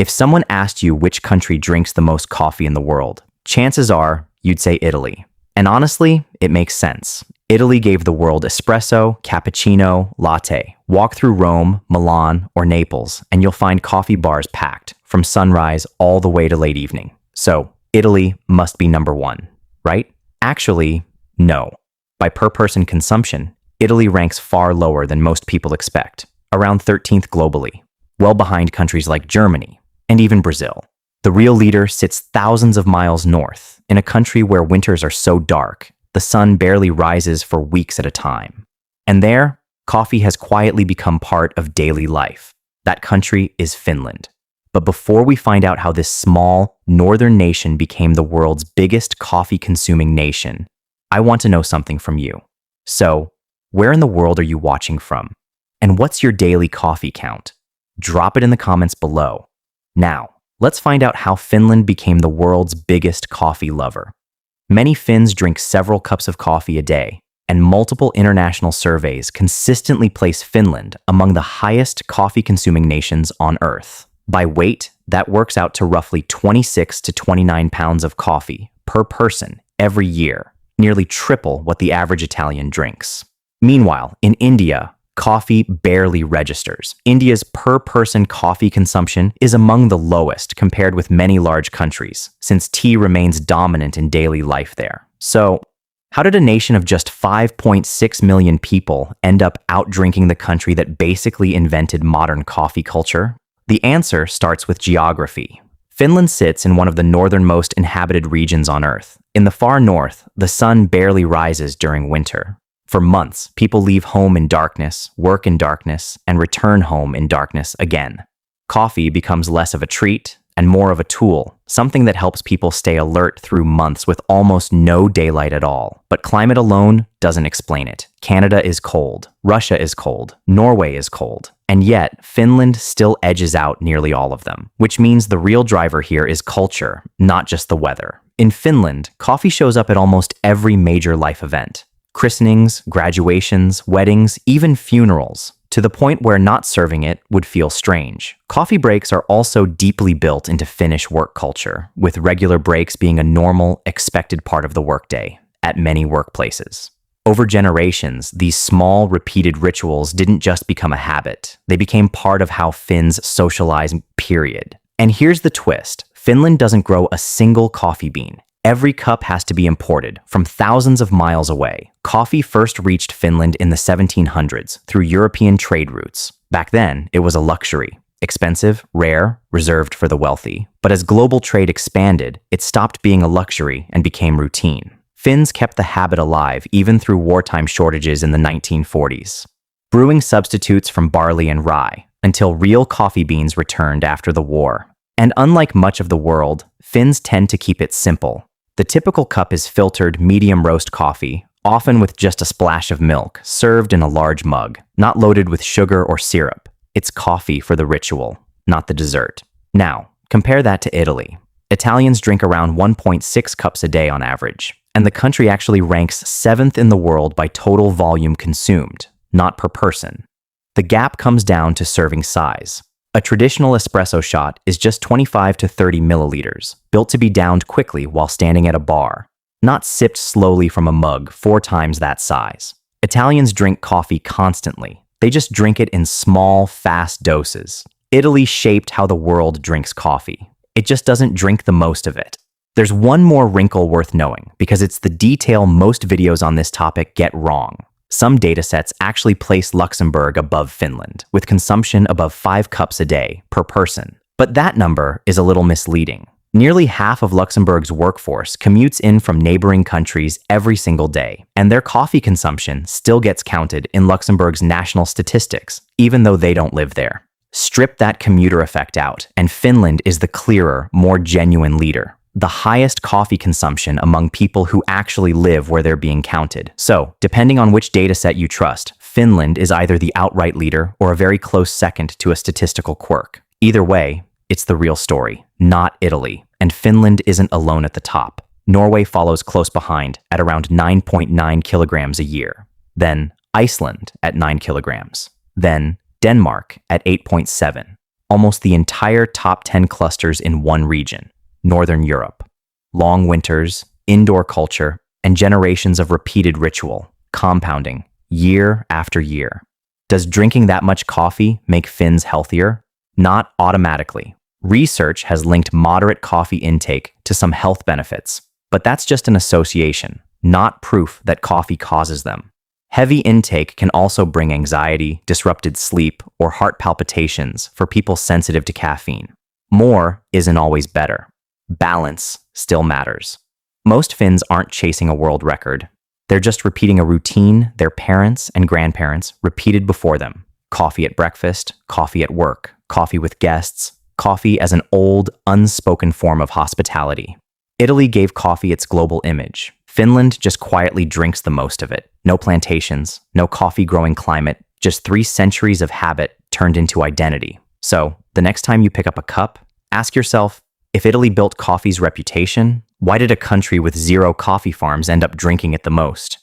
If someone asked you which country drinks the most coffee in the world, chances are you'd say Italy. And honestly, it makes sense. Italy gave the world espresso, cappuccino, latte. Walk through Rome, Milan, or Naples, and you'll find coffee bars packed from sunrise all the way to late evening. So, Italy must be number one, right? Actually, no. By per-person consumption, Italy ranks far lower than most people expect, around 13th globally, well behind countries like Germany and even Brazil. The real leader sits thousands of miles north, in a country where winters are so dark, the sun barely rises for weeks at a time. And there, coffee has quietly become part of daily life. That country is Finland. But before we find out how this small, northern nation became the world's biggest coffee-consuming nation, I want to know something from you. So, where in the world are you watching from? And what's your daily coffee count? Drop it in the comments below. Now, let's find out how Finland became the world's biggest coffee lover. Many Finns drink several cups of coffee a day, and multiple international surveys consistently place Finland among the highest coffee-consuming nations on Earth. By weight, that works out to roughly 26 to 29 pounds of coffee per person every year, nearly triple what the average Italian drinks. Meanwhile, in India, coffee barely registers. India's per-person coffee consumption is among the lowest compared with many large countries, since tea remains dominant in daily life there. So, how did a nation of just 5.6 million people end up out-drinking the country that basically invented modern coffee culture? The answer starts with geography. Finland sits in one of the northernmost inhabited regions on Earth. In the far north, the sun barely rises during winter. For months, people leave home in darkness, work in darkness, and return home in darkness again. Coffee becomes less of a treat and more of a tool, something that helps people stay alert through months with almost no daylight at all. But climate alone doesn't explain it. Canada is cold, Russia is cold, Norway is cold, and yet Finland still edges out nearly all of them, which means the real driver here is culture, not just the weather. In Finland, coffee shows up at almost every major life event. Christenings, graduations, weddings, even funerals, to the point where not serving it would feel strange. Coffee breaks are also deeply built into Finnish work culture, with regular breaks being a normal, expected part of the workday at many workplaces. Over generations, these small, repeated rituals didn't just become a habit. They became part of how Finns socialize, period. And here's the twist. Finland doesn't grow a single coffee bean. Every cup has to be imported from thousands of miles away. Coffee first reached Finland in the 1700s through European trade routes. Back then, it was a luxury. Expensive, rare, reserved for the wealthy. But as global trade expanded, it stopped being a luxury and became routine. Finns kept the habit alive even through wartime shortages in the 1940s, brewing substitutes from barley and rye until real coffee beans returned after the war. And unlike much of the world, Finns tend to keep it simple. The typical cup is filtered medium roast coffee, often with just a splash of milk, served in a large mug, not loaded with sugar or syrup. It's coffee for the ritual, not the dessert. Now, compare that to Italy. Italians drink around 1.6 cups a day on average, and the country actually ranks 7th in the world by total volume consumed, not per person. The gap comes down to serving size. A traditional espresso shot is just 25 to 30 milliliters, built to be downed quickly while standing at a bar, not sipped slowly from a mug 4 times that size. Italians drink coffee constantly. They just drink it in small, fast doses. Italy shaped how the world drinks coffee. It just doesn't drink the most of it. There's one more wrinkle worth knowing, because it's the detail most videos on this topic get wrong. Some datasets actually place Luxembourg above Finland, with consumption above 5 cups a day per person. But that number is a little misleading. Nearly half of Luxembourg's workforce commutes in from neighboring countries every single day, and their coffee consumption still gets counted in Luxembourg's national statistics, even though they don't live there. Strip that commuter effect out, and Finland is the clearer, more genuine leader. The highest coffee consumption among people who actually live where they're being counted. So, depending on which dataset you trust, Finland is either the outright leader or a very close second to a statistical quirk. Either way, it's the real story, not Italy, and Finland isn't alone at the top. Norway follows close behind at around 9.9 kilograms a year. Then Iceland at 9 kilograms. Then Denmark at 8.7. almost the entire top 10 clusters in one region, Northern Europe. Long winters, indoor culture, and generations of repeated ritual, compounding, year after year. Does drinking that much coffee make Finns healthier? Not automatically. Research has linked moderate coffee intake to some health benefits, but that's just an association, not proof that coffee causes them. Heavy intake can also bring anxiety, disrupted sleep, or heart palpitations for people sensitive to caffeine. More isn't always better. Balance still matters. Most Finns aren't chasing a world record. They're just repeating a routine their parents and grandparents repeated before them. Coffee at breakfast, coffee at work, coffee with guests, coffee as an old, unspoken form of hospitality. Italy gave coffee its global image. Finland just quietly drinks the most of it. No plantations, no coffee-growing climate, just 3 centuries of habit turned into identity. So, the next time you pick up a cup, ask yourself, if Italy built coffee's reputation, why did a country with 0 coffee farms end up drinking it the most?